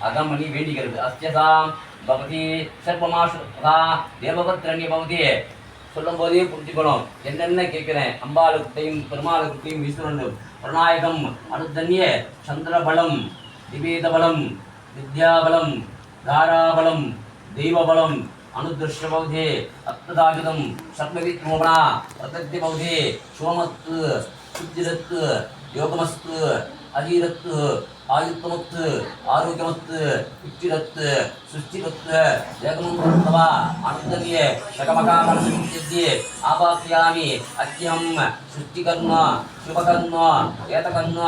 அதான் பண்ணி வேண்டிக்கிறது. அஸ்யசாம் பவதி சர்வமாசுதா தேவபத்ரண்ய பவதி சொல்லும் போதே புரிஞ்சுக்கணும். என்னென்ன கேட்கிறேன் அம்பாளுக்கிட்டையும் பெருமாளுக்கிட்டையும் ஈஸ்வரனும் பிரணாயகம் அனுத்தன்ய சந்திரபலம் திவேதபலம் வித்யாபலம் தாராபலம் தெய்வபலம் अनुदृश्यबौधे अत्तदागिदं शक्तिविद्रोमणा प्रत्यक्तिबौधे सोमत्तु शुद्धिरत्तु योगमस्तु अजीरत्तु आयुत्तमत्तु आरोग्यमत्तु उच्चिरत्तु सुष्टिरत्तु जगमन्तवा आनन्दन्ये शकमकामनसिद्ध्ये आवाहयामि अत्यहं सृष्टिकर्म शुभकर्म एतकर्म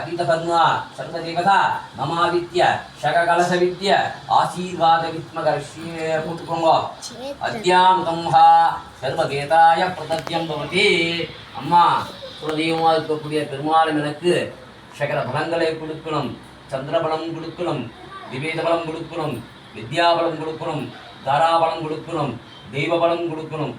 अतीतकर्म सर्वदेवता ममादित्य शककलशविद्य आशीर्वादवित्मकर्ष्ये पुटुकोङ्गो अद्यामुतंहा सर्वगेताय प्रतत्यं भवति अम्मा குலதெய்வமாக இருக்கக்கூடிய பெருமாளும் எனக்கு சகல பலங்களை கொடுக்கணும். சந்திரபலம் கொடுக்கணும், திவேதபலம் கொடுக்கணும், வித்யாபலம் கொடுக்கணும், தாராபலம் கொடுக்கணும், தெய்வபலம் கொடுக்கணும்.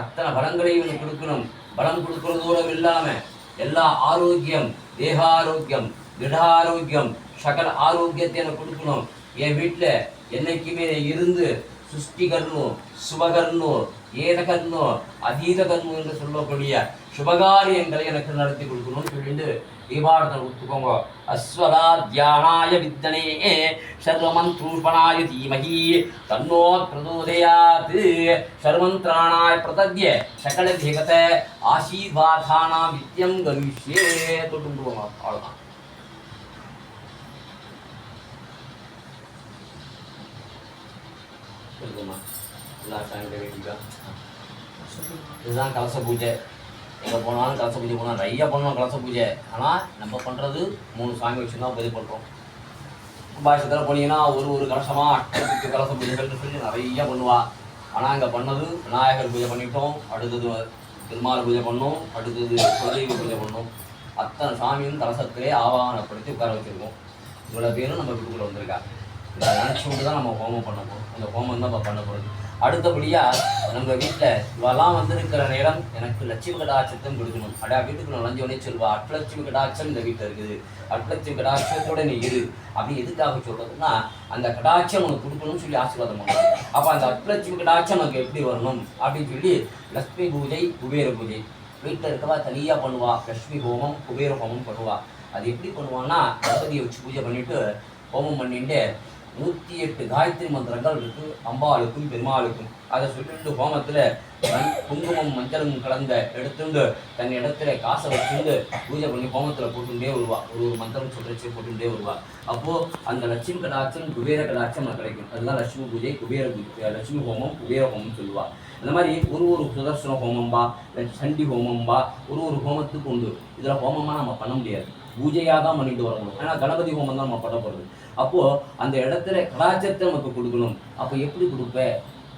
அத்தனை பலங்களையும் எனக்கு கொடுக்கணும். பலம் கொடுக்கறதோடு இல்லாமல் எல்லா ஆரோக்கியம், தேகாரோக்கியம், திடாரோக்கியம், சகல ஆரோக்கியத்தை எனக்கு கொடுக்கணும். என் வீட்டில் என்னைக்குமே இருந்து சுஷ்டிகர்ணோ சுபகர்ணோ ஏதகர்ணோ அதீதகர்ணோ என்று சொல்லக்கூடிய சுபகாரியங்களை எனக்கு நடத்தி கொடுக்கணும்னு சொல்லிட்டு தீபாரதனை ஒத்துக்கோங்க. அஸ்வதாத்யானாய வித்தனே சர்வமந்த்ரூபணாய தீமஹி தன்னோ பிரதோதயாத் சர்வமந்திராணாய பிரதத்ய சகல தேகத ஆசீர்வாதானாம் வித்யம் கரிஷ்யே தொட்டுருவாங்க. அவ்வளோதான். இதுதான் கலச பூஜை. எங்கே போனாலும் கலச பூஜை போனால் நிறையா பண்ணுவோம் கலச பூஜை. ஆனால் நம்ம பண்ணுறது 3 சாமி வச்சு தான் பூஜை பண்ணுறோம். பாஷத்தில் போனீங்கன்னா ஒரு கலசமாக அட்டத்துக்கு கலச பூஜைகள்னு சொல்லி நிறையா பண்ணுவாள். ஆனால் இங்கே பண்ணது விநாயகர் பூஜை பண்ணிட்டோம், அடுத்தது திருமால் பூஜை பண்ணோம், அடுத்தது குலதெய்வ பூஜை பண்ணோம். அத்தனை சாமியும் கலசத்திலே ஆவாகனப்படுத்தி உட்கார வச்சுருக்கோம். இவ்வளோ பேரும் நம்ம வீட்டுக்குள்ளே வந்திருக்கா. இதை நினச்சி விட்டு தான் நம்ம ஹோமம் பண்ண போகிறோம். அந்த ஹோமம் தான் நம்ம பண்ண போகிறது. அடுத்தபடியாக நம்ம வீட்டில் இவெல்லாம் வந்திருக்கிற நேரம் எனக்கு லட்சுமி கடாட்சத்தையும் கொடுக்கணும். அடா வீட்டுக்கு நுழைஞ்சோடனே சொல்வா அஷ்டலட்சுமி கடாட்சம் இந்த வீட்டில் இருக்குது, அஷ்டலட்சுமி கடாட்சத்தோட நீ இரு. அப்படி எதுக்காக சொல்கிறதுன்னா அந்த கடாட்சம் உனக்கு கொடுக்கணும்னு சொல்லி ஆசீர்வாதம் பண்ணுவாங்க. அப்போ அந்த அஷ்டலட்சுமி கடாட்சம் நமக்கு எப்படி வரணும் அப்படின்னு சொல்லி லட்சுமி பூஜை குபேர பூஜை வீட்டில் இருக்கவா தனியாக பண்ணுவா. லட்சுமி ஹோமம் குபேர ஹோமம் பண்ணுவா. அது எப்படி பண்ணுவான்னா கணபதியை வச்சு பூஜை பண்ணிவிட்டு ஹோமம் பண்ணிட்டு 108 காயத்ரி மந்திரங்கள் இருக்குது அம்பாளுக்கும் பெருமாளுக்கும். அதை சொல்லிட்டு ஹோமத்தில் குங்குமம் மஞ்சளும் கலந்த எடுத்துண்டு தன் இடத்துல காசை வச்சுண்டு பூஜை பண்ணி ஹோமத்தில் போட்டுட்டே வருவா. ஒரு மந்திரம் சொல்லிச்சு போட்டுட்டே வருவா. அப்போது அந்த லட்சுமி கடாட்சம் குபேர கடாட்சம் கிடைக்கும். அதுதான் லட்சுமி பூஜை குபேர பூஜை லட்சுமி ஹோமம் குபேர ஹோமம் சொல்லுவா. அந்த மாதிரி ஒரு சுதர்சன ஹோமம்பா சண்டி ஹோமம்பா ஒரு ஹோமத்துக்கு உண்டு. இதில் ஹோமமாக நம்ம பண்ண முடியாது, பூஜையாக தான் பண்ணிட்டு வரணும். ஏன்னா கணபதி ஹோமம் தான் நம்ம பண்ண போகிறது. அப்போது அந்த இடத்துல கடாட்சத்தை நமக்கு கொடுக்கணும். அப்போ எப்படி கொடுப்பேன்?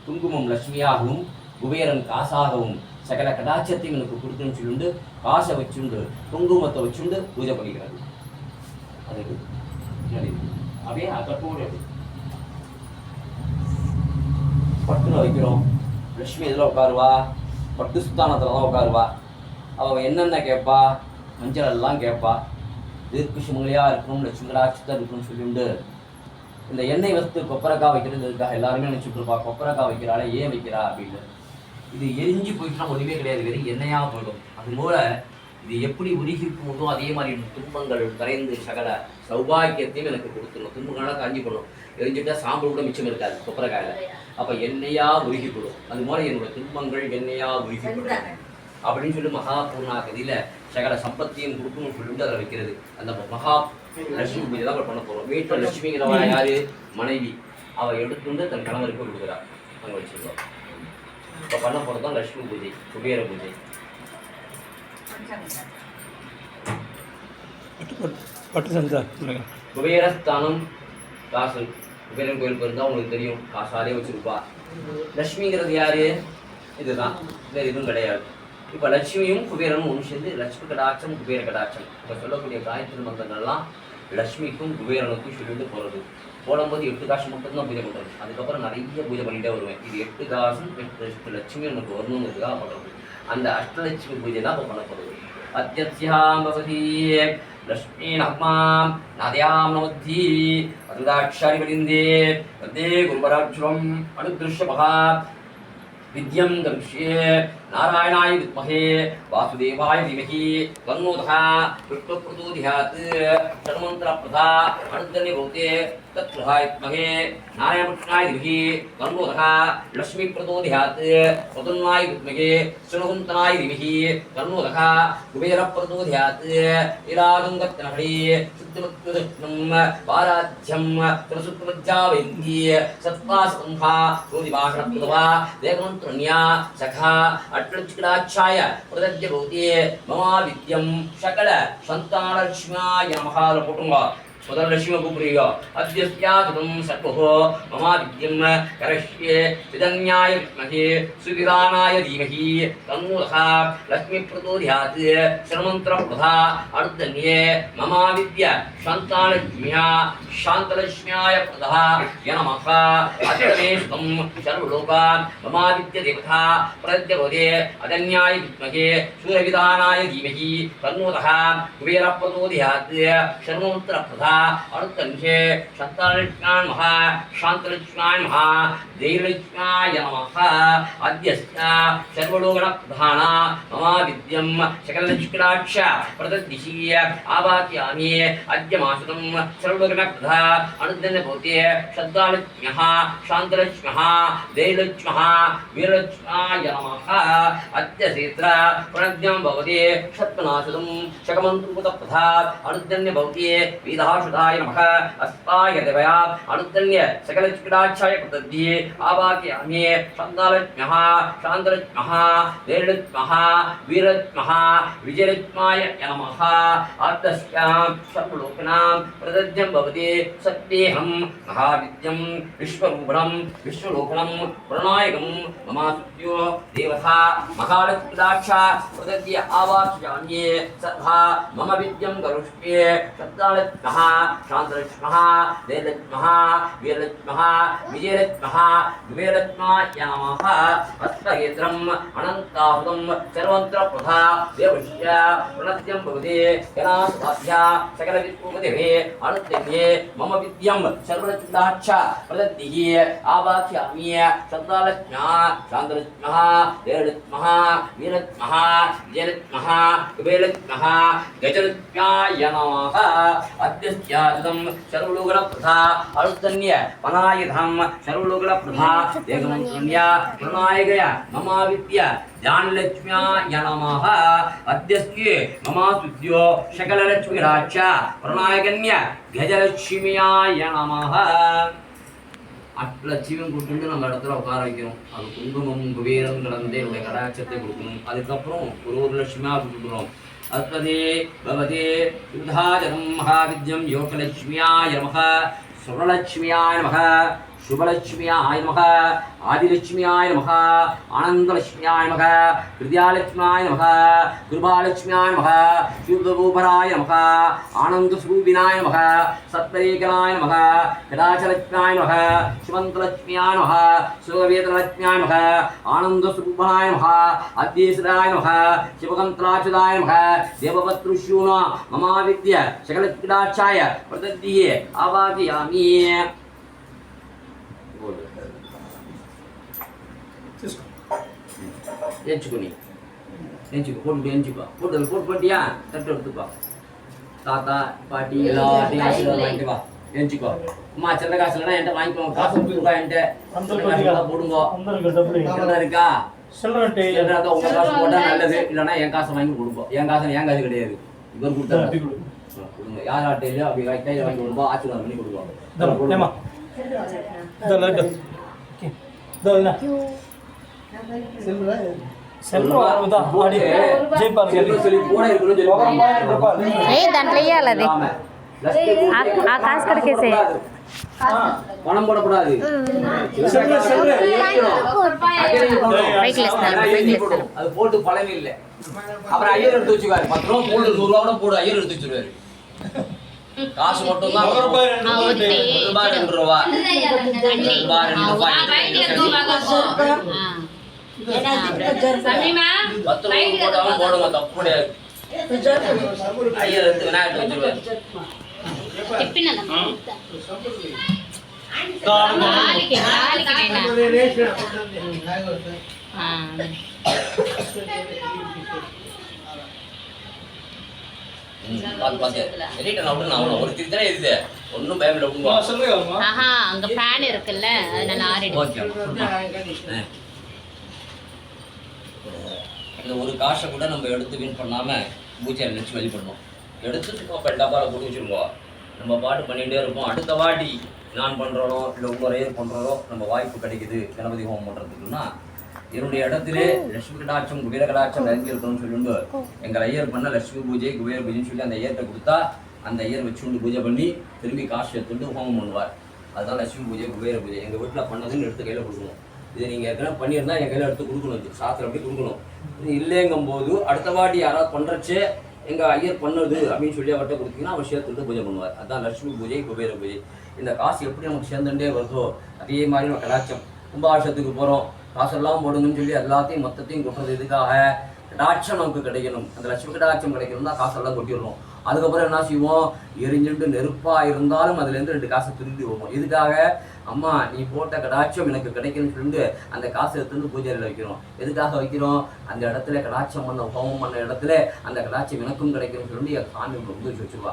குங்குமம் லட்சுமியாகவும் குபேரன் காசாகவும் சகல கடாட்சத்தையும் எனக்கு கொடுக்கணும்னு சொல்லிட்டு காசை வச்சுண்டு குங்குமத்தை வச்சுண்டு பூஜை பண்ணிக்கிறது. அதுக்கு அப்படியே கட்டோடு பட்டுல வைக்கிறோம். லட்சுமி இதில் உட்காருவா, பட்டு ஸ்தானத்தில் தான் உட்காருவா. அவள் என்னென்ன கேட்பா? மஞ்சள் எல்லாம் கேட்பா. தீர்க்குஷமங்களையாக இருக்கணும், லட்சுமி கடாட்சத்தை இருக்கணும்னு சொல்லிட்டு இந்த எண்ணெய் வஸ்து கொப்பரைக்காய் வைக்கிறதுக்காக எல்லாருமே நினச்சிட்டு இருப்பா. கொப்பரைக்காய் வைக்கிறாளே ஏன் வைக்கிறா அப்படின்னு. இது எரிஞ்சு போயிட்டுனா ஒன்றுமே கிடையாது, வெறும் எண்ணெயாக போயிடும். அதுபோல் இது எப்படி உருகி போதோ அதே மாதிரி துன்பங்கள் கரைந்து சகல சௌபாகியத்தையும் எனக்கு கொடுத்துடணும். துன்பங்களாக காஞ்சி போடணும். எரிஞ்சுட்டா சாம்பல் கூட மிச்சம் இருக்காது கொப்பரைக்காயில். அப்போ எண்ணெயாக உருகி போடும். அதுபோல் என்னோட துன்பங்கள் எண்ணெயாக உருகி போடும் அப்படின்னு சொல்லி மகாபூர்ணா கதியில் சகல சம்பத்தியும் கொடுக்கணும்னு சொல்லிட்டு அதை வைக்கிறது. அந்த மகா லட்சுமி பூஜை தான் பண்ண போகிறோம். வீட்டில் லட்சுமிங்கிறவா யாரு? மனைவி. அவள் எடுத்துட்டு தன் கணவருக்கு கொடுக்குறா. அங்கே வச்சுருவோம். இப்போ பண்ண போகிறது தான் லட்சுமி பூஜை குபேர பூஜை. குபேரஸ்தானம் காசு. குபேரன் கோயில் போயிருந்தா உங்களுக்கு தெரியும், காசாலே வச்சுருப்பா. லட்சுமிங்கிறது யாரு? இதுதான், வேறு எதுவும் கிடையாது. இப்போ லட்சுமியும் குபேரனும் ஒன்று சேர்ந்து லட்சுமி கடாட்சம் குபேர கடாட்சம். இப்போ சொல்லக்கூடிய காயத்ரி மந்திரங்கள்லாம் லட்சுமிக்கும் குபேரனுக்கும் சொல்லிட்டு போகிறது. போடும்போது 8 காசு மட்டும்தான் பூஜை பண்ணுறது. அதுக்கப்புறம் நிறைய பூஜை பண்ணிகிட்டே வருவேன். இது 8 காசும் 8 லட்சுமி நமக்கு வரணுங்கிறதுக்காக பண்ணுறது. அந்த அஷ்டலட்சுமி பூஜை தான் இப்போ பண்ண போகிறது. அத்தியாம் பவதி लक्ष्मी नमां नादयां नमद्धि अरुदाक्षारि वलिन्दे वन्दे गुरुपराक्षरम् अनुदृश्यमः विद्यं दर्श्ये नारायणाय विद्महे वासुदेवाय धीमहि तन्नो पुष्पप्रचोदयात् षड्मन्त्रप्रदा अनुदन्यभूते तत्प्रदाय विद्महे नारायणकृष्णाय धीमहि तन्नो लक्ष्मीप्रचोदयात् प्रतन्नाय विद्महे सुरकुन्तनाय धीमहि तन्नो कुबेरप्रचोदयात् इरागङ्गत्नहरे शुद्धमत्कृष्णं वाराध्यं सरस्वत्वज्जावैन्दी सत्पासंहा ज्योतिभाषणप्रभा देवमन्त्रण्या सखा अट्लचिकलाच्छाय प्रदज्यभूते ममा विद्यं सकल संतानलक्ष्म्याय नमः कुटुम्ब स्वदर्लक्ष्मी कुप्रिय अद्यस्यादं सर्वः ममा विद्यं करष्ये विदन्याय विद्महे सुविधानाय धीमहि तन्नो लक्ष्मीप्रचोदयात् सर्वमन्त्रप्रदा अनुदन्ये ममा विद्या शान्तालक्ष्म्या शान्तलक्ष्म्याय प्रदः नमः अद्यमेष्टं सर्वलोकान् ममा विद्यदेवता प्रद्यभूते अदन्याय विद्महे सूर्यविधानाय धीमहि तन्नो कुबेरप्रचोदयात् सर्वमन्त्रप्रदा अनुतन्ये शान्तालक्ष्म्याय नमः शान्तलक्ष्म्याय नमः दैलक्ष्म्याय नमः अद्यस्य सर्वलोकप्रधाना मम विद्यं सकललक्ष्मीराक्ष प्रदद्दिशि आवाक्यामि अद्यमासुतं सर्वलोकप्रधा अनुदन्यभूते श्रद्धालक्ष्म्यः शान्तलक्ष्म्यः दैलक्ष्म्यः वीरलक्ष्म्याय नमः अद्यसेत्र प्रणद्यं भवति षट्पनाशुतं शकमन्त्रप्रधा अनुदन्यभूते वेदाशुधाय नमः अस्ताय देवया अनुदन्य सकललक्ष्मीराक्षाय प्रदद्ये आवाक्यामि शान्तालक्ष्म्यः शान्तलक्ष्म्यः दैलक्ष्म्यः वीरलक्ष्म्यः विजयलक्ष्म्याय नमः आत्तस्यां सर्वलोकनां प्रदद्यं भवति सत्येहं महाविद्यं विश्वरूपणं विश्वलोकनं प्रणनायकं ममासुद्यो देवता महालक्ष्मीराक्षा प्रदद्य आवाक्यामि सद्धा मम विद्यं करुष्ये शान्तालक्ष्म्यः शान्तलक्ष्म्यः दैलक्ष्म्यः वीरलक्ष्म्यः विजयलक्ष्म्यः कुबेरलक्ष्म्याय नमः अस्तहेत्रम् अनन्ताहुतं सर्वमन्त्रप्रधा देवस्य प्रणत्यं भवति गणासुधाभ्या सकलविद्युपदेः अनुदन्ये मम विद्यं सर्वलक्ष्मीराक्ष प्रदद्दिः आवाक्यामि शान्तालक्ष्म्यः शान्तलक्ष्म्यः दैलक्ष्म्यः वीरलक्ष्म्यः विजयलक्ष्म्यः कुबेरलक्ष्म्यः गजलक्ष्म्याय नमः अद्यस्यादं सर्वलोकप्रधा अनुदन्य पनायधं सर्वलोकप्रधा देवमन्त्रण्या प्रणनायकय मम विद्या ज्ञानलक्ष्म्याय नमः अद्यस्य ममासुद्यो सकललक्ष्मीराक्ष प्रणनायकन्य गजलक्ष्म्याय नमः அட்லட்சியம் கொடுத்துட்டு நம்ம இடத்துல உட்கார வைக்கிறோம். அது குங்குமம் குபேரம் கடந்து என்னுடைய கடாட்சத்தை கொடுக்கணும். அதுக்கப்புறம் ஒரு லட்சுமியாக கொடுக்குறோம். அத்வதே பவதே யுத்தாஜனம் மகாவித்யம் யோகலட்சுமியாய நமः சுவலட்சுமியாய நமः शुभलक्ष्म्याय नमः आदिलक्ष्म्याय नमः आनन्दलक्ष्म्याय नमः हृदयालक्ष्म्याय नमः कृपालक्ष्म्याय नमः शुभभूपराय नमः आनन्दस्वरूपिणाय नमः सत्परेकलाय नमः कदाचलक्ष्म्याय नमः शिवन्तलक्ष्म्याय नमः सुभवेदलक्ष्म्याय नमः आनन्दस्वरूपाय नमः अद्येश्वराय नमः शिवकन्तलाच्युताय नमः देवपत्रुष्यूण मम विद्य सकलक्रीडाक्षाय प्रदद्ये आवाहयामि ఎంచుకుని ఎంచుకో పోటు ఎంచుకో పోటు పోటియా తట్టు எடுத்துப்பா தாத்தா பாட்டி எல்லாத்தையும் ஆசீர்வாதம் வாங்கிட்டு வா ఎంచుకో அம்மா சின்ன காசு இல்லைன்னா என்கிட்ட வாங்கிக்கோ காசு ரூபாய் என்கிட்ட போடுங்க சில்லறை இருக்கா சில்லறை உங்க காசு போட்டா நல்லது இல்லைன்னா என் காசை வாங்கி கொடுப்போம் என் காசு என் காசு கிடையாது இவர் கொடுத்தாரு கொடுங்க யார் ஆட்டையிலோ அப்படி கையில் வாங்கி கொடுப்போம் ஆசீர்வாதம் பண்ணி கொடுப்போம் பணம் போடக்கூடாது அது போட்டு பழம் இல்லை அப்புறம் ஐயர் எடுத்து வச்சுக்காரு 10 ரூபா போடு 100 ரூபா கூட போடு ஐயர் எடுத்து வச்சுருவாரு காசு மட்டும் தான் ரூபாய் 2 ரூபா போடுங்க தப்பு கிடையாது ஐயர் எடுத்து விநாயகர் வச்சுருவார். ஒரு திருத்தனே இருக்குது, ஒன்றும் பயமில்லை. அங்க ஃபேன் இருக்குல்ல, அதனால இந்த ஒரு காசை கூட நம்ம எடுத்து வின் பண்ணாமல் பூஜை நினச்சி வழிபடணும். எடுத்து சும்மா டப்பாவில் போட்டு வச்சுருக்கோம், நம்ம பாட்டு பண்ணிகிட்டே இருப்போம். அடுத்த வாட்டி நான் பண்ணுறோனோ இல்லை ஒவ்வொரு ஐயர் பண்ணுறதோ நம்ம வாய்ப்பு கிடைக்குது கணபதி ஹோமம் பண்ணுறதுக்குன்னா, என்னுடைய இடத்திலே லட்சுமி கடாட்சம் குபேர கடாட்சம் நிறைஞ்சு இருக்கணும்னு சொல்லிட்டு எங்கள் ஐயர் பண்ண லட்சுமி பூஜை குபேர பூஜைன்னு சொல்லி அந்த ஐயர்கிட்ட கொடுத்தா அந்த ஐயர் வச்சுண்டு பூஜை பண்ணி திரும்பி காசு எடுத்துட்டு ஹோமம் பண்ணுவார். அதுதான் லட்சுமி பூஜை குபேர பூஜை. எங்கள் வீட்டில் பண்ணதுன்னு எடுத்து கையில் கொடுக்கணும். இது நீங்கள் ஏற்கனவே பண்ணியிருந்தால் என் கையில் எடுத்து கொடுக்கணும், இது சாஸ்திரம் அப்படி கொடுக்கணும். இது இல்லைங்கும் போது அடுத்த வாட்டி யாராவது பண்ணுறச்சே எங்கள் ஐயர் பண்ணுது அப்படின்னு சொல்லி அவர்கிட்ட கொடுத்தீங்கன்னா அவர் சேர்த்துட்டு பூஜை பண்ணுவார். அதுதான் லட்சுமி பூஜை குபேர பூஜை. இந்த காசு எப்படி நமக்கு சேர்ந்துட்டே வருதோ அதே மாதிரி நம்ம கடாட்சம் கும்பாபிஷேகத்துக்கு போகிறோம், காசெல்லாம் போடுங்கன்னு சொல்லி எல்லாத்தையும் மொத்தத்தையும் கொட்டுறது எதுக்காக? கடாட்சம் நமக்கு கிடைக்கணும். அந்த லட்சுமி கடாட்சம் கிடைக்கணும் தான் காசெல்லாம் கொட்டிடுறோம். அதுக்கப்புறம் என்ன செய்வோம்? எரிஞ்சுட்டு நெருப்பாக இருந்தாலும் அதுலேருந்து 2 காசை திரும்பி போவோம். இதுக்காக அம்மா நீ போட்ட கடாட்சம் எனக்கு கிடைக்கணும்னு சொல்லிட்டு அந்த காசை எடுத்துருந்து பூஜையில் வைக்கிறோம். எதுக்காக வைக்கிறோம்? அந்த இடத்துல கடாட்சம் பண்ண ஹோமம் பண்ண இடத்துல அந்த கடாட்சம் எனக்கும் கிடைக்கணும்னு சொல்லிட்டு என் சாமி ரொம்ப வச்சுருவா.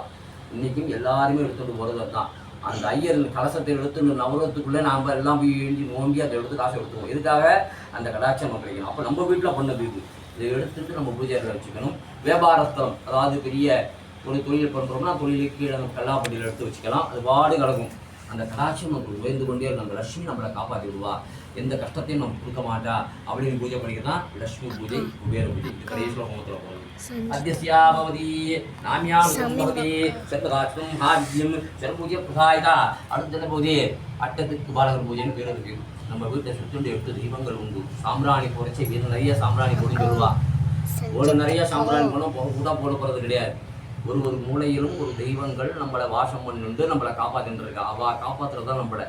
இன்றைக்கும் எல்லாருமே எடுத்துகிட்டு போகிறது தான். அந்த ஐயர் கலசத்தை எடுத்து நவரத்துக்குள்ளே நாம் எல்லாம் போய் ஏஞ்சி நோண்டி அதை எடுத்து காசை எடுத்துவோம். எதுக்காக? அந்த கடாட்சம் கிடைக்கணும். அப்போ நம்ம வீட்டில் பண்ணது இது. இதை எடுத்துட்டு நம்ம பூஜையில் வச்சுக்கணும். வியாபாரஸ்தலம், அதாவது பெரிய ஒரு தொழில் பண்ணுறோம்னா தொழிலுக்கு கீழே நம்ம கல்லாப்பட்டியில் எடுத்து வச்சுக்கலாம். அது பாடு கிடக்கும். அந்த கடாட்சம் நமக்கு உயர்ந்து கொண்டே நம்ம லட்சுமி நம்மளை காப்பாற்றி விடுவா, எந்த கஷ்டத்தையும் நம்ம கொடுக்க மாட்டா அப்படின்னு பூஜை பண்ணிக்கலாம். லட்சுமி பூஜை குபேர பூஜை இது கடைசியில் ஹோமத்தில் போகணும். அத்தியஸ்யா பவதி நாமியாம் பவதி சர்வகாட்சம் ஹாஜ்யம் சர்வபூஜை பிரசாயிதா. அடுத்த பூஜை அட்டத்துக்கு பாலகர் பூஜைன்னு பேர் இருக்கு. நம்ம வீட்டை சுற்றுண்டு 8 தெய்வங்கள் உண்டு. சாம்பிராணி போடச்சு வீடு நிறைய சாம்பிராணி போடுன்னு சொல்லுவா. ஒரு நிறைய சாம்பிராணி போனோம் கூட போட போகிறது கிடையாது. ஒரு மூலையிலும் ஒரு தெய்வங்கள் நம்மளை வாசம் பண்ணிட்டு நம்மளை காப்பாற்றிட்டு இருக்கா. அவள் காப்பாற்றுறதா நம்மளை.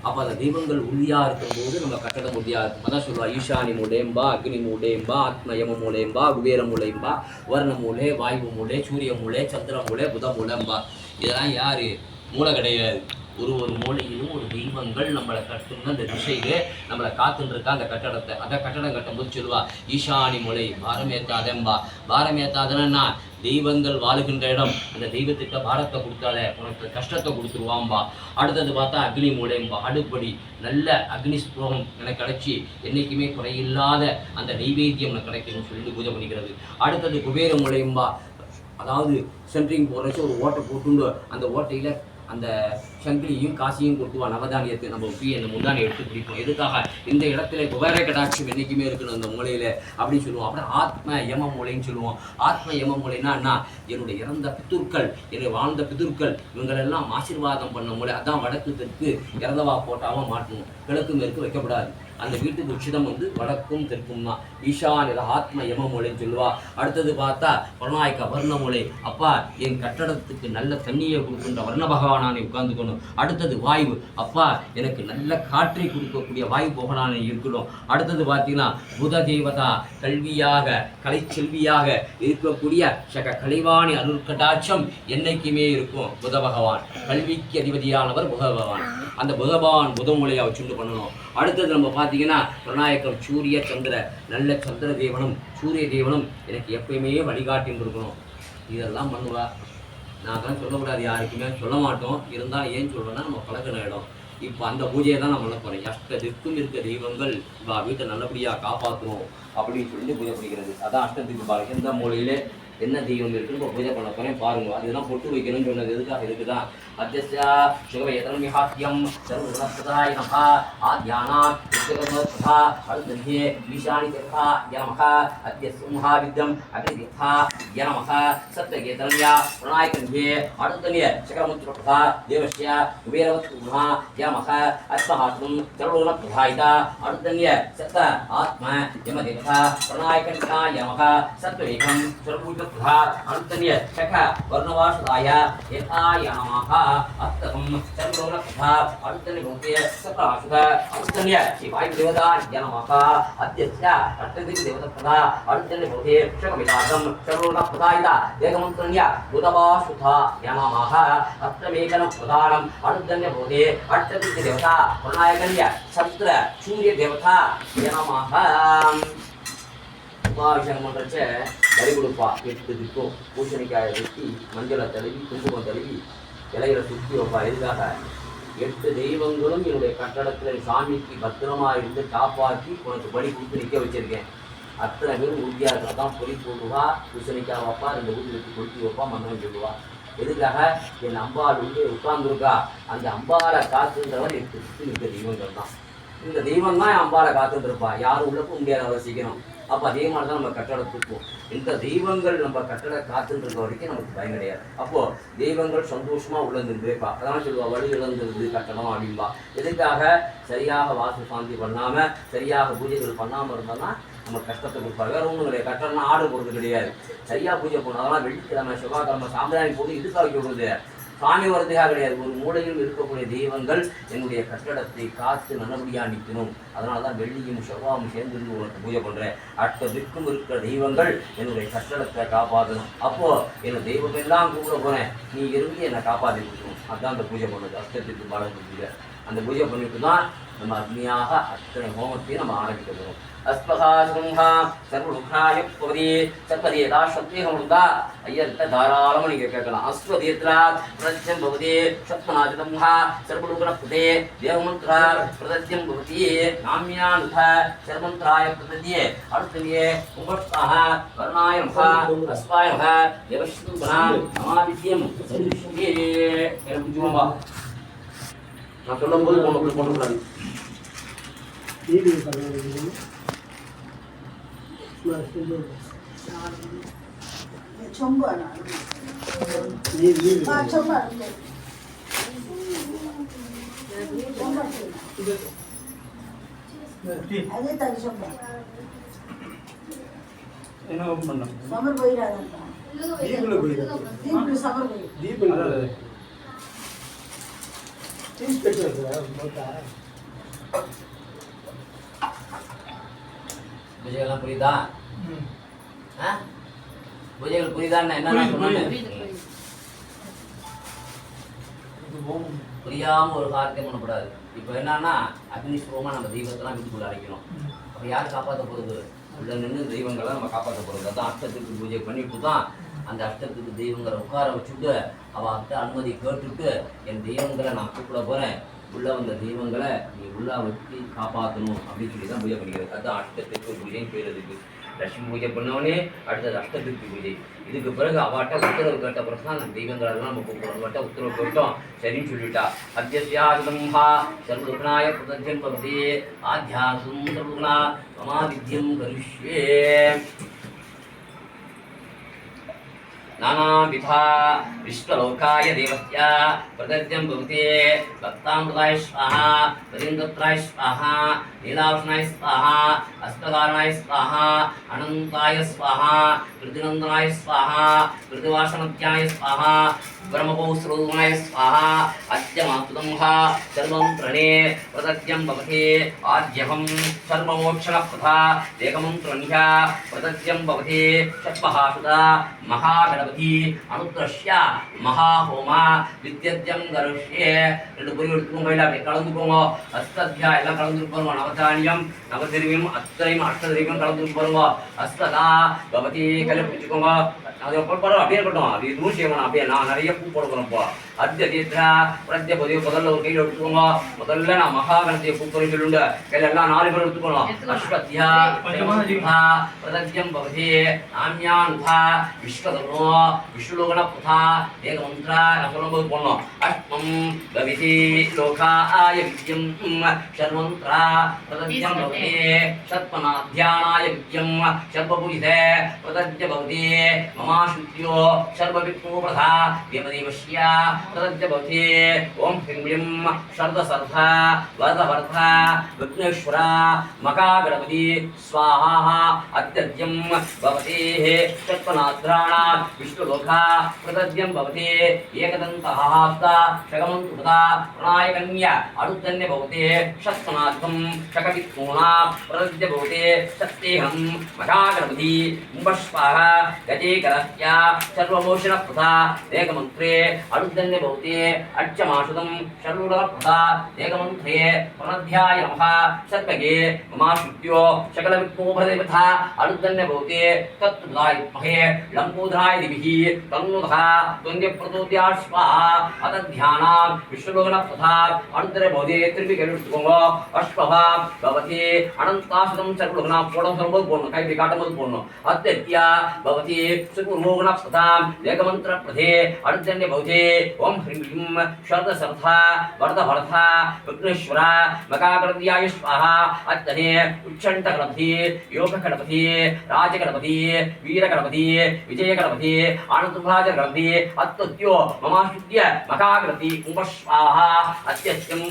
அப்போ அந்த தெய்வங்கள் உறுதியாக இருக்கும்போது நம்ம கட்டடம் உறுதியாக இருக்கும். அதான் சொல்லுவா, ஈசானி மூலேம்பா, அக்னி மூலேம்பா, ஆத்மயம மூலேம்பா, குபேர மூலேம்பா, வர்ண மூலே, வாயு மூலே, சூரிய மூலே, சந்திர மூலே, புத மூலம்பா. இதெல்லாம் யார்? மூளை கிடையாது. ஒரு மூலையிலும் ஒரு தெய்வங்கள் நம்மளை கட்டுன்னு அந்த திசையிலே நம்மளை காத்துன்னு இருக்கா அந்த கட்டடத்தை. அந்த கட்டடம் கட்டும்போது சொல்லுவா, ஈசானி மூலை பாரமேத்தாதம்பா. பாரமேத்தாதனா தெய்வங்கள் வாழுகின்ற இடம். அந்த தெய்வத்திட்ட பாரத்தை கொடுத்தாலே உனக்கு கஷ்டத்தை கொடுத்துருவாம்பா. அடுத்தது பார்த்தா அக்னி மூலைம்பா. அடுப்படி நல்ல அக்னி ஸ்லோகம் எனக்கு கிடைச்சி என்றைக்குமே குறையில்லாத அந்த நெய்வேத்தியம் எனக்கு கிடைக்கணும்னு சொல்லிட்டு பூஜை பண்ணிக்கிறது. அடுத்தது குபேர மூலைம்பா. அதாவது சென்ட்ரிங் போடுறச்சு ஒரு ஓட்டை போட்டுண்டு அந்த ஓட்டையில் அந்த சங்கிலியும் காசியும் கொடுத்துவா. நவதானியத்தை நம்ம போய் அந்த முந்தானியை எடுத்து பிடிப்போம். எதுக்காக? இந்த இடத்துல குபேர கடாட்சம் என்றைக்குமே இருக்கணும் அந்த மூலையில் அப்படின்னு சொல்லுவோம். அப்புறம் ஆத்ம யம மூலைன்னு சொல்லுவோம். ஆத்ம யம மூலைன்னா என்ன? என்னுடைய இறந்த பிதுர்கள், என்னுடைய வாழ்ந்த பிதுர்கள், இவங்களெல்லாம் ஆசீர்வாதம் பண்ண மூலை. அதான் வடக்கு தெற்கு இறந்தவா போட்டாமல் மாட்டணும். கிழக்கு மேற்கு வைக்கப்படாது. அந்த வீட்டுக்கு உச்சிதம் வடக்கும் தெற்கும் தான். ஈஷானில் ஆத்ம யம மூலைன்னு சொல்லுவா. அடுத்தது பார்த்தா பரணாய்க்க வர்ண மூலை. அப்பா என் கட்டடத்துக்கு நல்ல தண்ணியை கொடுக்கின்ற வர்ண பகவானானை உட்கார்ந்துக்கணும். அடுத்தது வாயு. அப்பா எனக்கு நல்ல காற்றை கொடுக்கக்கூடிய வாயு பகவானை இருக்கணும். அடுத்தது பார்த்தீங்கன்னா புத தேவதா, கல்வியாக கலைச்செல்வியாக இருக்கக்கூடிய சக கலைவாணி அருட்கடாட்சம் என்னைக்குமே இருக்கும். புத பகவான் கல்விக்கு அதிபதியானவர் புத பகவான். அந்த புத பகவான் புத மூலையை வச்சுட்டு பண்ணணும். அடுத்தது நம்ம பார்த்தீங்கன்னா பிரணாயக்கம் சூரிய சந்திர, நல்ல சந்திர தேவனும் சூரிய தேவனும் எனக்கு எப்பயுமே வழிகாட்டின்னு இருக்கணும். இதெல்லாம் பண்ணுவா. நான் தான் சொல்லக்கூடாது, யாருக்குமே சொல்ல மாட்டோம். இருந்தாலும் ஏன் சொல்கிறேன்னா நம்ம பழக்கின இடம். இப்போ அந்த பூஜையை தான் நான் பண்ண போகிறேன். அஷ்டத்திற்கும் இருக்க தெய்வங்கள் வீட்டை நல்லபடியாக காப்பாற்றுவோம் அப்படின்னு சொல்லி பூஜை பண்ணிக்கிறது. அதான் அஷ்டத்துக்கு பாருங்க. எந்த மூலையிலே என்ன தெய்வம் இருக்குன்னு இப்போ பூஜை பண்ண போகிறேன் பாருங்க. அதுதான் பொட்டு வைக்கணும்னு சொன்னது எதுக்காக? இதுக்குதான். அத்தியஸ்யா சிவவேதனம் மிஹாத்தியம் சர்வகுணஸ்தாய நமஹ ஆத்யானாம் விஸ்வகர்மஸ்தா அடுத்தே ஈசானி தர்ஹா யமஹ அத்தியஸ்ய மகாவித்யம் அக்னிதர்ஹா யமஹ சத்யகேதனம்யா பிரணாயகன்யே அடுத்தே சக்கரமுத்ரப்தா தேவஸ்ய குபேரவத்குணா யமஹ அஸ்மஹாத்மம் சர்வகுணப்ரதாயிதா அடுத்தே சத்த ஆத்ம யமதேவதா பிரணாயகன்யா யமஹ சத்வேகம் சர்வபூத प्रधा अनुतन्य शख वर्णवासुदाय यथाय नमः अत्तकं सर्वलोक प्रधा अनुतन्य भूते सप्राशुध अनुतन्य शिवाय देवता नमः अद्यस्य अष्टदिक देवता प्रधा अनुतन्य भूते शखमिदागं सर्वलोक प्रधायिता देवमन्त्रण्य भूतवासुधा नमः अष्टमेकनं प्रधानम् अनुतन्य भूते अष्टदिक देवता प्रणायकन्य சந்திர சூரிய தேவதா நமஹ. உபாபிஷேகம் பண்ணுறச்ச பலி கொடுப்பா 8 திக்கும் பூசணிக்காயை வெட்டி மஞ்சளை தழுவி குங்குமம் தழுவி இலைகளை சுற்றி வைப்பா. எதுக்காக 8 தெய்வங்களும் என்னுடைய கட்டடத்தில் சாமிக்கு பத்திரமா இருந்து காப்பாற்றி உனக்கு பலி கொடுத்து நிற்க வச்சிருக்கேன். அத்தனை பேரும் உறுதியாக இருக்கா தான் பொறி போடுவா, பூசணிக்காய் வைப்பா, 2 ஊற்றி வச்சு கொளுத்தி வைப்பா, மந்திரம் சொல்லுவா. எதுக்காக என் அம்பாள் வந்து உட்கார்ந்துருக்கா, அந்த அம்பாளை காத்துன்றவன் 8 சுற்றி நிற்க தெய்வங்கள் தான். இந்த தெய்வம் தான் அம்பாளை காத்துருப்பா, யாரும் உள்ளக்கும் முடியாத அவசிக்கணும். அப்போ அதே மாதிரி தான் நம்ம கட்டடத்துக்கும் இந்த தெய்வங்கள் நம்ம கட்டட காத்துருக்க வரைக்கும் நமக்கு பயம் கிடையாது. அப்போ தெய்வங்கள் சந்தோஷமா உள்ளந்துருப்பா. அதான் சொல்லுவா வழி இழந்துருது கட்டடம் அப்படின்பா. எதுக்காக சரியாக வாசு சாந்தி பண்ணாம சரியாக பூஜைகள் பண்ணாமல் இருந்தோம்னா நம்ம கஷ்டத்தை கொடுப்பாரு. வேற ஒன்றும் கிடையாது. கட்டணம்னா ஆர்டர் போடுறது கிடையாது. சரியா பூஜை பண்ணணும். அதெல்லாம் வெள்ளிக்கிழமை செவ்வாய்க்கிழமை சாம்பிராணி போட்டு இதுக்காக வைக்க விடுறது சாமி வரதுக்காக கிடையாது. ஒரு மூலையில் இருக்கக்கூடிய தெய்வங்கள் என்னுடைய கட்டடத்தை காத்து நல்லபடியா நிற்கணும். அதனால தான் வெள்ளியும் செவ்வாயும் சேர்ந்து உனக்கு பூஜை பண்றேன். திக்கும் இருக்கிற தெய்வங்கள் என்னுடைய கட்டடத்தை காப்பாற்றணும். அப்போ என்ன தெய்வம் எல்லாம் கூப்பிட போறேன், நீ இருந்து என்னை காப்பாற்றி கொடுக்கணும். அதுதான் அந்த பூஜை பண்ணுறது. அஷ்டத்துக்கு பாடம் பூஜை. அந்த பூஜை பண்ணிட்டு தான் நம்ம அக்னியாக அத்தனை ஹோமத்தையும் நம்ம ஆரம்பிக்க போகிறோம். அஸ்பகாசுங்கா சர்வருக்ஷாய பவதி சர்வதி ஏதா சத்தியகம் இருந்தா ஐயர்கிட்ட தாராளமாக நீங்கள் கேட்கலாம். அஸ்வதீத்ரா பிரதத்தியம் பவதி சத்மநாஜதம்ஹா சர்வருக்ண புதே தேவமந்திரா பிரதத்தியம் பவதி நாமியானுத சர்வமந்திராய பிரதத்தியே அடுத்ததியே கும்பஸ்தாக வர்ணாய மகா அஸ்வாய மகா தேவஸ்வரா நமாதித்யம் சதுஷ்யே எனக்கு புரிஞ்சுக்கோம்பா. நான் சொல்லும்போது போன போட்டுக்கூடாது. என்ன பண்ணலாம் சமர் போயிடாதீங்க. தீபல போயிடாதீங்க. தீபல சமர் போய். தீபல டீஸ் கட்டுறதா போட்டா பூஜைகள்லாம் புரியுதா? பூஜைகள் புரியுதான்னு என்ன சொன்னேன்? புரியாம ஒரு காரியத்தை பண்ணக்கூடாது. இப்போ என்னன்னா அக்னிஸ்வரமா நம்ம தெய்வத்தெல்லாம் வீட்டுக்குள்ள அழைக்கணும். அப்போ யார் காப்பாற்ற போகிறது? உள்ள நின்று தெய்வங்களை நம்ம காப்பாற்ற போகிறது. அதான் அஷ்டத்துக்கு பூஜை பண்ணிட்டு தான் அந்த அஷ்டத்துக்கு தெய்வங்களை உட்கார வச்சுட்டு அவள் அத்தை அனுமதி கேட்டுட்டு என் தெய்வங்களை நான் கூப்பிட போகிறேன், உள்ள வந்த தெய்வங்களை நீ உள்ள வச்சு காப்பாற்றணும் அப்படின்னு சொல்லி தான் பூஜை பண்ணிக்கிறது. அதுதான் அஷ்டத்துக்கு பூஜைன்னு பேர். அதுக்கு லட்சுமி பூஜை பண்ணவனே அடுத்தது அஷ்டத்துக்கு பூஜை. இதுக்கு பிறகு அவாட்ட உத்தரவு கேட்ட பிறகு தான் அந்த தெய்வங்களெல்லாம் நம்ம கூப்பிடுறோம். அவட்ட உத்தரவு கேட்டோம், சரின்னு சொல்லிட்டா. அத்தியாசம்ஹா சர்வருக்ணாய பிரதத்தியம் பவதி ஆத்தியாசும் சர்வருக்ணா மமாதித்யம் கரிஷ்யே. नानाविधा विश्वलोकाय देवस्य प्रदत्यं भवति भक्तामृताय स्वाहा वरिन्द्राय स्वाहा नीलाभूषणाय स्वाहा अष्टकारणाय स्वाहा अनन्ताय स्वाहा कृतिनन्दनाय स्वाहा कृतिवासनत्याय स्वाहा ब्रह्मपौस्रोमाय स्वाहा अद्यमातुदंहा सर्वं प्रणे प्रदत्यं भवति आद्यहं सर्वमोक्षणप्रदा एकमन्त्रण्या प्रदत्यं भवति षट्महासुदा महागणपति अनुद्रश्य महाहोमा विद्यत्यं करिष्ये. ரெண்டு பொரி எடுத்துக்கோங்க, இல்லை அப்படி கலந்துக்கோங்க. அஷ்டத்யா எல்லாம் கலந்துட்டு போருங்க. நவதானியம் நவதிரிவியம் அத்தனையும் அஷ்டதிரிவியம் கலந்துட்டு போருங்க. அஷ்டதா பவதி கையில் பிடிச்சிக்கோங்க. அது போடுறோம் அப்படியே இருக்கட்டும். அது எதுவும் செய்யணும். அப்படியே நான் நிறைய பூ போட போகிறோம்ப்பா. அத்தியதீத்ரா பிரத்ய பொதி முதல்ல ஒரு கையில் எடுத்துக்கோங்க. முதல்ல நான் மகாகணத்தைய பூ பொறி சொல்லுங்க. கையில் எல்லாம் 4 பேர் எடுத்துக்கணும். அஸ்வத்யா பிரதத்தியம் பவதி நாமியானுதா விஸ்வதனோ விஷ்ணுலோகன புதா ஏகமந்திரா நான் சொல்லும்போது போடணும். அஷ்மம் பவிதி லோகாய வித்யம் ஷர்மந்திரா பிரதத்தியம் பவதி சத்மநாத்யானாய வித்யம் சர்வபூஜிதே பிரதத்திய பவதி மம ममाशुद्ध्यो सर्वविष्णुप्रधा देवदेवस्या तदद्यभवति ओम ह्रीं क्लीं शरदसर्धा वरदवर्धा विघ्नेश्वरा मकागणपति स्वाहा अत्यद्यं भवति षट्पनाद्राणां विष्णुलोका प्रतद्यं भवति एकदन्तः हस्ता शगमन्तुपदा प्रणायकन्या अरुद्धन्य भवति षट्पनाद्वं शकवित्मूना प्रतद्य भवति सत्येहं मकागणपति मुम्बस्वाहा गजेकरस्या सर्वमोषणप्रदा एकमन्त्रे अरुद्धन्य भवति अर्चमाशुदं शर्वप्रदा एकमन्त्रे प्रणध्याय नमः सर्वगे ममाशुद्ध्यो सकलविघ्नोपदेवता अरुद्धन्य भवति तत्तुदायमहे लम्बोधराय दिभिः तन्नुतः द्वन्द्वप्रचोदया स्वाहा अतध्यानां विष्णुलोकनप्रथा अरुद्धन्य भवति त्रिभिः अश्वः भवति अनन्ताशतं सर्वलोकनां फोटो सर्वं पूर्ण कई विकाटमल पूर्ण अत्यत्या भवति सुकुर्मोगनप्रथा एकमन्त्रप्रथे अरुद्धन्य भवति ओम ह्रीं क्लीं शरदसर्धा वरदवर्धा विघ्नेश्वरा मकागणपत्याय स्वाहा अत्यने उच्चण्डगणपति योगगणपति राजगणपति वीरगणपति विजयगणपति आनन्दभाजगणपति अत्यत्यो ममाशुद्ध्य मकागणपति उपस्वाहा अत्यत्यं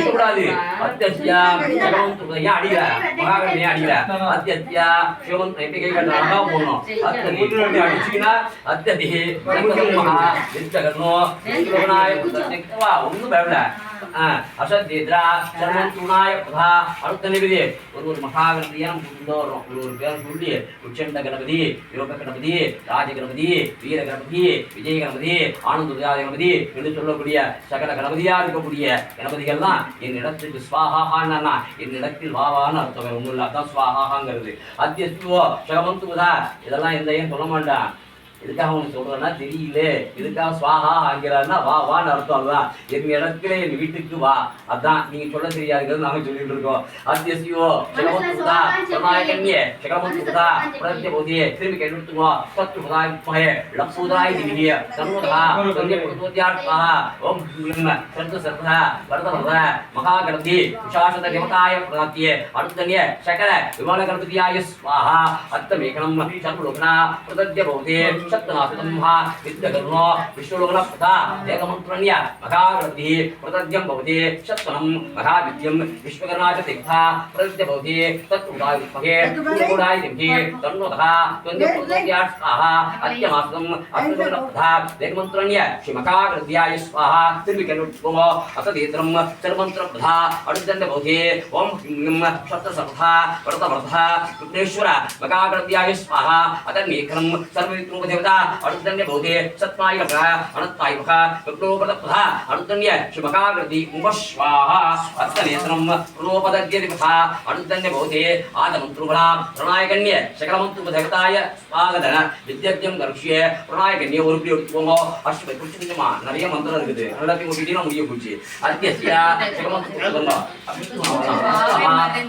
கூடாது அத்தியா சிவமந்திர அடியில மகாகணபதி அடியில அத்தியா சிவமந்திர எப்படி கை கட்டா போடணும் அத்தி அடிச்சுன்னா அத்தி மகா நிச்சகனோ நிச்சகனாய புத்தா ஒன்றும் பயப்பட அசத்தேத்ரா சர்மந்துனாய புதா அடுத்த நிபதி ஒரு மகாகணபதியை நம்ம கொண்டு வர்றோம் ஒரு பேர் சொல்லி உச்சண்ட கணபதி யோக கணபதி ராஜ கணபதி வீர கணபதி விஜய கணபதி ஆனந்த கணபதி என்று சொல்லக்கூடிய சகல கணபதியா இருக்கக்கூடிய கணபதிகள் தான் என் இடத்துக்கு ஸ்வாஹான்னா என் இடத்தில் வாவான்னு அர்த்தம் வேற ஒன்றும் இல்லை அதான் ஸ்வாஹாங்கிறது அத்தியஸ்துவோ சகமந்துவதா இதெல்லாம் எந்த ஏன் சொல்ல மாட்டான் இதுக்காக அவனுக்கு சொல்றேன்னா தெரியல இதுக்காக ஸ்வாஹா ஆகிறான்னா வா வான்னு அர்த்தம் அதுதான் என் இடத்துல என் வீட்டுக்கு வா அதான் நீங்க சொல்ல தெரியாதுங்கிறது நாங்க சொல்லிட்டு இருக்கோம் அத்தியசியோ சகமந்துவதா சமாயகன்யே சகமந்துவதா பிரத்யபோதி திரும்பி கேட்டுட்டுங்கோ சத்ருபதாய் மகே லம்பூதாய் திவிய சண்முகா சந்திய பிரதோத்யாத்மா ஓம் சர்த சர்தா வரதவரத மகாகணபதி உஷாசத தேவதாய பிரதாத்தியே அடுத்தனிய சகல விமல கணபதியாய ஸ்வாஹா அத்தமேகனம் சர்வலோகனா பிரதத்யபோதி சப்தநாசதம்ஹா வித்யகர்ணோ விஷ்ணுலோகனப்ரதா ஏகமந்த்ரண்ய மகாகணபதி பிரதத்யம் பவதி சத்வனம் மகாவித்யம் விஸ்வகர்ணாச்ச தீர்த்தா பிரதத்ய பவதி தத்ருதாய வித்மகே குருகுடாய திவ்யே தன்னோதா துவந்திய ஸ்வாஹா அத்யமாசதம் அத்யலோகனப்ரதா ஏகமந்த்ரண்ய ஸ்ரீ மகாகணபதியாய ஸ்வாஹா திரும்பி கேட்டுட்டுங்கோ அசதீத்ரம் சர்வமந்திரப்ரதா அடுத்தந்த பவதி ஓம் ஹ்ரீம் சப்தசர்வதா வரதவரதா விக்னேஸ்வர மகாகணபதியாய ஸ்வாஹா அதன்மேகனம் சர்வவித்ம देवता अरुद्धन्य भवति सत्मायिकः अनत्तायिकः विप्लोपदप्रधा अरुद्धन्य श्रीमकाकृति उपस्वाहा अस्तनेत्रं प्रणोपदद्यदिपथा अरुद्धन्य भवति आदमन्त्रुभला प्रणायकन्य सकलमन्त्रुपदेवताय स्वागतः विद्यद्यं दर्श्ये प्रणायकन्य ஒரு இப்படி எடுத்துக்கோங்க அஷ்டபை குடிச்சுமா நிறைய மந்திரம் இருக்குது எல்லாத்தையும் கூட்டிட்டு முடிய போச்சு அத்தியஸ்யா सकलमन्त्रुपदेவता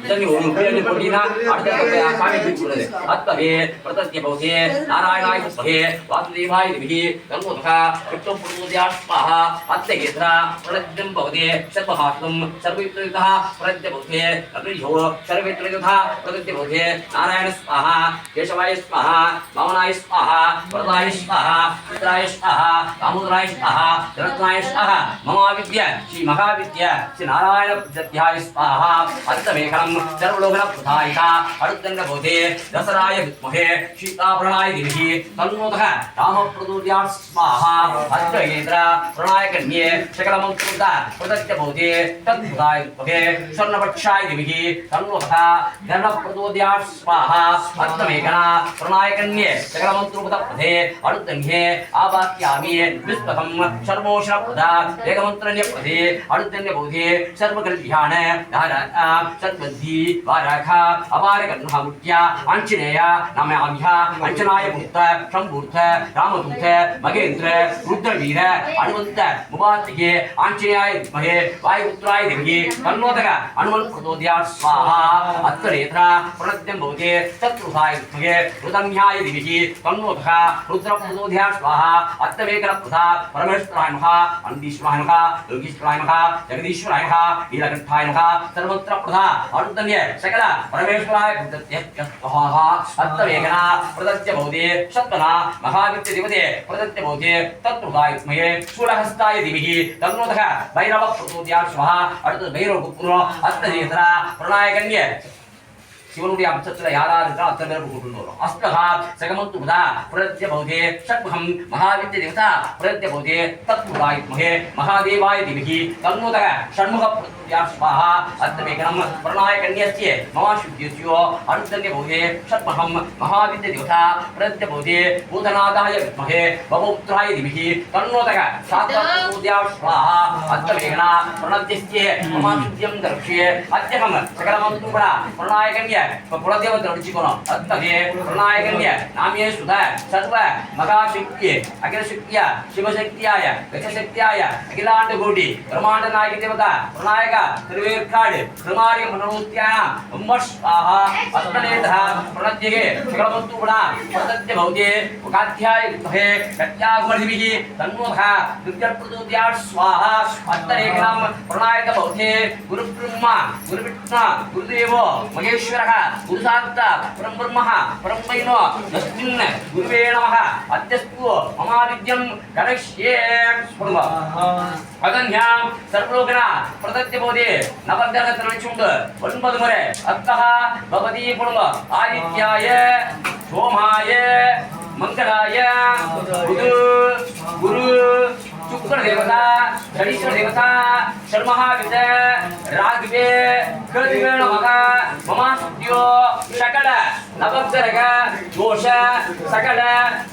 தண்ணி ஒரு இப்படி போட்டினா அடுத்த சாமி பிடிச்சுறது அத்தவே பிரதத்ய भवति नारायणाय स्महे वासुदेवाय दिभिः तन्नोतः कृष्णं प्रचोदया स्वाहा अत्यगेत्रा प्रलज्जं भवति सर्वहास्तं सर्ववित्रयुतः प्रलज्य भवति अग्निशो सर्ववित्रयुतः प्रलज्य भवति नारायण स्वाहा केशवाय स्वाहा वामनाय स्वाहा वरदाय स्वाहा चित्राय स्वाहा दामोदराय स्वाहा रत्नाय स्वाहा ममाविद्य श्री महाविद्य श्री नारायण प्रत्यध्याय स्वाहा अत्तमेकलं सर्वलोकनप्रदायिका अरुद्धन्य भवति दसराय विद्महे सीताभरणाय दिभिः तन्नोतः रामप्रदोद्या स्वाहा अद्वैन्द्र प्रणायकन्ये सकलमन्त्रुता प्रदत्य भवति तद्भुताय विद्महे स्वर्णपक्षाय दिभिः तन्नोतः धर्मप्रदोद्या स्वाहा अत्तमेकना प्रणायकन्ये सकलमन्त्रुपदप्रथे अरुद्धन्ये आवाक्यामि विस्पथं सर्वोषणप्रदा एकमन्त्रण्यप्रथे अरुद्धन्य भवति सर्वकल्प्यान धारा सद्बद्धि वाराख अपारकर्णमुख्या आञ्जनेय नमाम्यः अंजनाय पुत्र शंभूर्थ रामदूत महेंद्र रुद्रवीर हनुमंत मुबातिके आंजनेयाय विद्महे वायुपुत्राय धीमहि तन्नोतः हनुमन् प्रचोदयात् स्वाहा अत्तनेत्र प्रणत्यं भवति शत्रुधाय विद्महे रुदन्याय धीमहि तन्नोतः रुद्र प्रचोदयात् स्वाहा अत्तमेकरप्रदा परमेश्वराय नमः अनन्दीश्वराय नमः योगीश्वराय नमः जगदीश्वराय नमः नीलकण्ठाय नमः सर्वत्र प्रदा अरुद्धन्य सकल परमेश्वराय स्वाहा अत्तमेकना प्रदत्य भवति शत्वना महाविद्य देवते प्रदत्त भवते तत्प्रदाय मये शूलहस्ताय धीमहि तन्नोतः भैरव प्रचोदयात् स्वाहा அடுத்து பைரவ கூப்பிடுறோம் அஸ்ததேதரா பிரணாயகன்ய சிவனுடைய அம்சத்துல யாரா இருக்கா அத்தனை பேருக்கு கூப்பிட்டு வரும் அஸ்தகா சகமந்து புதா பிரத்ய பௌதே ஷட்முகம் மகாவித்ய தேவதா பிரத்ய பௌதே தத்புதாய் மகே மகாதேவாய திமஹி தன்னோதக ஷண்முக பிரத்யாத் ஸ்வாஹா அத்தமேகனம் பிரணாயகன்யஸ்ய மமாசுத்யஸ்யோ அனுத்தன்ய பௌதே ஷட்முகம் மகாவித்ய தேவதா பிரத்ய பௌதே பூதநாதாய வித்மஹே பவௌத்ராய திமஹி தன்னோதக சாத்வத்யாத் ஸ்வாஹா அத்தமேகனா பிரணத்யஸ்ய மமாசுத்யம் தர்ஷ்யே அத்யகம் சகலமந்து புதா பிரணாயகன்ய குலதேவத்தை நடிச்சுக்கணும் அத்தகைய பிரணாயகன்ய நாமியே சுத சர்வ மகாசக்தி அகிலசக்திய சிவசக்தியாய கஜசக்தியாய அகிலாண்ட கோடி பிரம்மாண்ட நாயகி தேவதா பிரணாயக திருவேற்காடு திருமாரிய மனோத்யானாம் உம்மஸ்வாஹா அஸ்மனேதா பிரணத்யே சகலமந்து குணா பிரதத்ய பௌதே உகாத்யாய வித்மஹே கத்யாகுமதிபிஹி தன்மோதா துர்ஜப்ரதோத்யாத் ஸ்வாஹா அத்தரேகணம் பிரணாயக பௌதே குரு பிரம்மா குரு விஷ்ணு குருதேவோ மகேஸ்வரः गुरु साक्षात् परम ब्रह्मः परम वैनो तस्मिन् गुरुवे नमः अद्यस्तु ममादित्यं करिष्ये अगन्यां सर्वलोकना प्रदत्य बोधे नवग्रहत्रनिचुण्ड 9 मुरे अत्तः भवती पुण्व आदित्याय सोमाय मंगलाय बुध गुरु शुक्र देवता शनीश्वर देवता शर्महाविद राघवे कृतिवे नमः ममास्त्यो सकल नवग्रह दोष सकल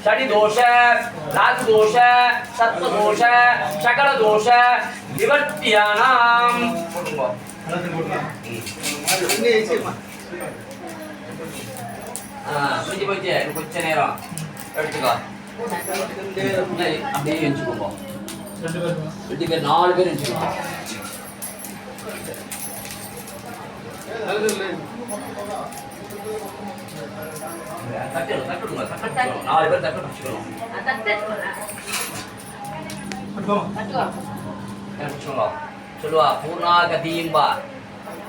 शनि दोष राहु दोष सत्व दोष सकल दोष निवर्त्यानां சுஜி போச்சு கொஞ்ச நேரம் எடுத்துக்கோ அப்படியே எஞ்சுக்கோ 2 பேர் 4 பேர் எஞ்சுக்கோ தட்டுடுங்க 4 பேர் தட்டு பிடிச்சுக்கணும் சொல்லுவா பூர்ணாகதீம்பா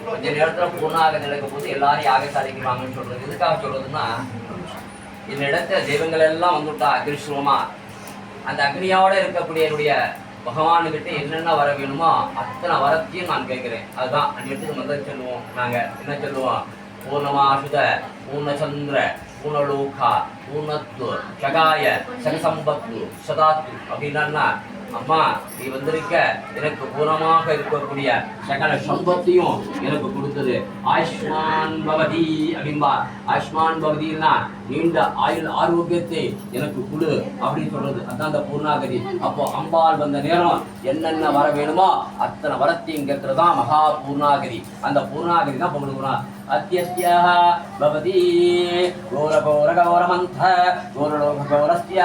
கொஞ்ச நேரத்துல பூர்ணாகதி நடக்கும் போது எல்லாரும் யாகசாலைக்கு வாங்கன்னு சொல்றது எதுக்காக சொல்றதுன்னா இந்த இடத்துல தெய்வங்கள் எல்லாம் வந்துட்டா அக்னிஸ்வரமா அந்த அக்னியோட இருக்கக்கூடிய என்னுடைய பகவானுக்கிட்ட என்னென்ன வர வேணுமோ அத்தனை வரத்தையும் நான் கேட்கிறேன். அதுதான் அந்த இடத்துக்கு முதல் சொல்லுவோம். நாங்க என்ன சொல்லுவோம்? பூர்ணமாசுத பூர்ணச்சந்திர பூர்ணலோகா பூர்ணத்து சகாய சகசம்பத்து சதாத்து அப்படின்னா அம்மா நீ வந்திருக்க எனக்கு பூர்ணமாக இருக்கக்கூடிய சகல சம்பத்தையும் எனக்கு கொடுத்தது. ஆயுஷ்மான் பவதி அப்படின்பா. ஆயுஷ்மான் பவதினா நீண்ட ஆயுள் ஆரோக்கியத்தை எனக்கு கொடு அப்படின்னு சொல்றது. அதான் அந்த பூர்ணாகதி. அப்போ அம்பாள் வந்த நேரம் என்னென்ன வர வேணுமோ அத்தனை வரத்தையும் கேட்கறதுதான் மகா பூர்ணாகதி. அந்த பூர்ணாகதி தான் கொடுக்கணும். अद्यस्याः भवति घोरघोरघोरमन्थ घोरलोकघोरस्य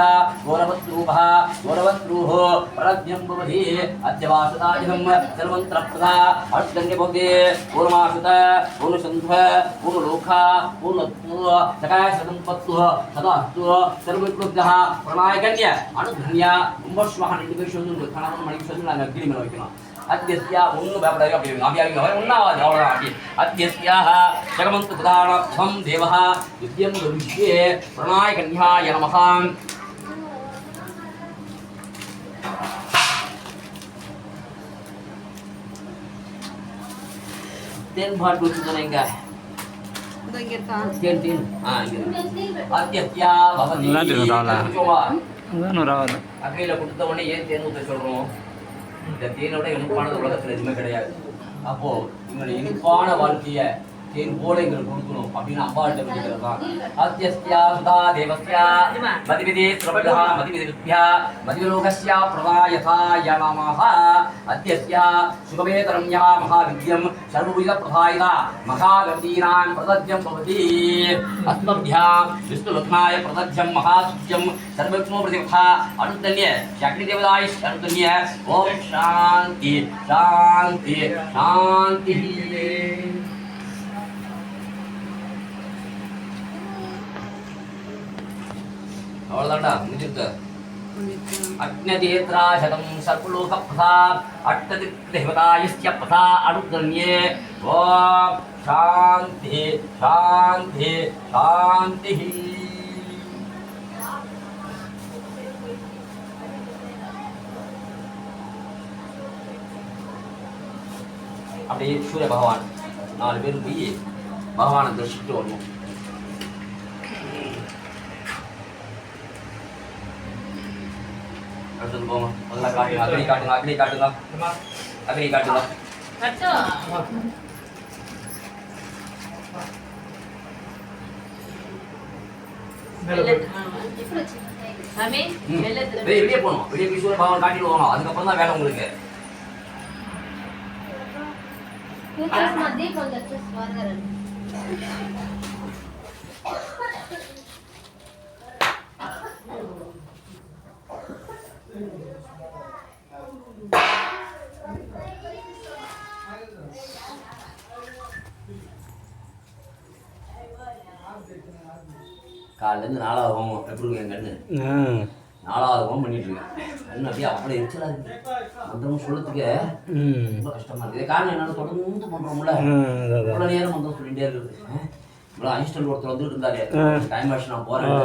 घोरवत्रूपः घोरवत्रूः परद्यं भवति अद्यवासदायं सर्वमन्त्रप्रदा अर्धन्यभवति पूर्णमासुत पूर्णसन्ध पूर्णलोका पूर्णत्व सकाशसम्पत्तुः सदास्तु सर्वकृतः प्रणायकन्य अनुधन्य कुम्भस्वाहा निवेशनं कणवन् मणिशनं नाங்கள் அக்னி மேல வைக்கணும். अद्यस्या उन्नु व्यापडाय अपि अभियागि होय उन्ना जावडाति अद्यस्याः जगमन्तु प्रदानार्थं देवः युध्यं भविष्ये प्रणायकन्याय नमः. तेन भाट गुच्छ बनेगा तीन हां अद्यस्या भवति அகையில கொடுத்த உடனே ஏன் தேன் ஊற்ற சொல்றோம்? இந்த தேனோட இனிப்பானது உலகத்துல எதுவுமே கிடையாது. அப்போ இவங்களுடைய இனிப்பான வாழ்க்கைய தேன் போல எங்களுக்கு கொடுக்கணும் அப்படின்னு அம்பாள்கிட்ட வேண்டிக்கிறது தான். அத்யஸ்யா சுதா தேவஸ்யா மதிவிதே ஸ்ரவகா மதிவிதிருப்யா மதிவிலோகஸ்யா பிரதாயதாய நமஹ. அத்யஸ்யா சுகவேதரம்யா மகாவித்யம் சர்வவித பிரதாயிதா மகாகந்தீனாம் பிரதத்யம் பவதி. அஸ்மத்யாம் விஷ்ணுலக்னாய பிரதத்யம் மகாசுத்யம் சர்வக்னோ பிரதிபா அனுத்தன்ய அக்னி தேவதாய அனுத்தன்ய. ஓம் சாந்தி சாந்தி சாந்தி. அவ்வளோதான்டா முடிஞ்சிருக்க. அக்னதேத்ராசதம் சர்வலோக பிரதா அட்டதிக்தேவதாயஸ்ய பிரதா அனுத்தன்யே. ஓம் சாந்தி சாந்தி சாந்தி. அப்படியே சூரிய பகவான் 4 பேர் போய் பகவானை தரிசிச்சுட்டு வரணும். அடுத்தது போங்க. முதல்ல காட்டுங்க, அக்னி காட்டுங்க, அக்னி காட்டுங்க, அக்னி காட்டுங்க. வெளியே போகணும், வெளியே போய் சூரிய பகவான் காட்டிட்டு வரணும். அதுக்கப்புறம் தான் வேலை உங்களுக்கு. காலையிலேருந்து 4வது ஹோமம் எப்படி இருக்கு என் கண்ணு? 4வது ஹோமம் பண்ணிட்டு இருக்கேன். கண்ணு அப்படியே அவ்வளோ எரிச்சலா இருக்கு. மந்திரம் சொல்லத்துக்கு ரொம்ப கஷ்டமா இருக்கு. இது காரணம் என்னன்னு தொடர்ந்து பண்றோம்ல, இவ்வளோ நேரம் மந்திரம் சொல்லிட்டே இருக்குது. இவ்வளோ அசிஸ்டன்ட் ஒருத்தர் வந்துட்டு இருந்தாரு, டைம் ஆச்சு நான் போறேன்,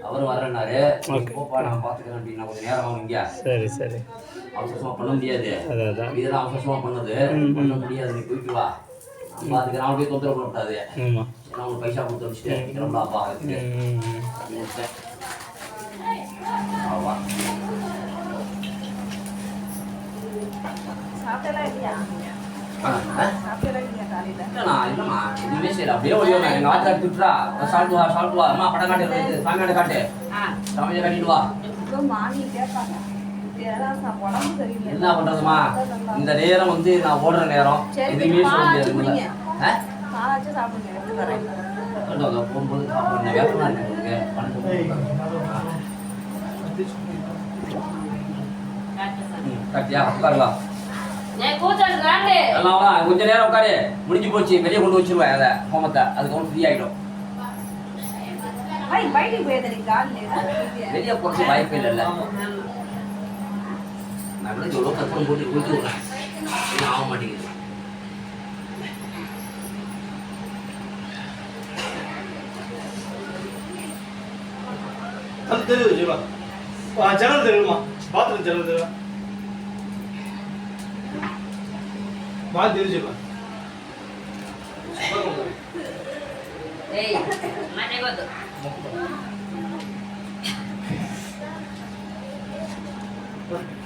அவரும் வரேன்னாரு. போப்பா நான் பார்த்துக்கிறேன் அப்படின்னா கொஞ்சம் நேரம் ஆகும். இங்கே சரி சரி அவசரமா பண்ண முடியாது, அதான் இதெல்லாம் அவசரமா பண்ணது பண்ண முடியாது. நீ போயிட்டு வா, நம்ம அதுக்கு நான் போய் தொந்தரவு பண்ணக்கூடாது. ஆமாம் நான் உங்களுக்கு பைசா கொடுத்து வச்சுட்டு கிளம்பலாப்பா அதுக்கு. ஆமா இல்லம்மா எதுவுமே செய்யல, அப்படியே ஒழியோங்க. எங்க ஆத்திர திட்டுறா, சால்ட்டு வா சால்ட்டு வா, அம்மா படம் காட்டு, சாமியாட காட்டு, சாமியை காட்டிட்டு வா. என்ன பண்றதுமா, இந்த நேரம் வந்து நான் ஓடுற நேரம், எதுவுமே சொல்ல முடியாது. போகும்போது சாப்பிடுங்க, வேப்பமா இருக்கு கட்டியா உட்காருவா. கொஞ்ச நேரம் உட்காரு, முடிஞ்சு போச்சு. வெளியே கொண்டு வச்சிருவேன் அதை ஹோமத்தை, அதுக்கப்புறம் ஃப்ரீ ஆகிடும். வெளியே போறது வாய்ப்பே இல்லைல்ல. நான் கூட எவ்வளோ கற்பனை போட்டு கொடுத்து விடுறேன், ஆக மாட்டேங்குது. தெரியுது ஜீவா, ஜன்னல் தெரியுமா? பாத்ரூம் ஜன்னல் தெரியுமா? பாத் தெரியுது ஜீவா. ஏய் மனே கோது What?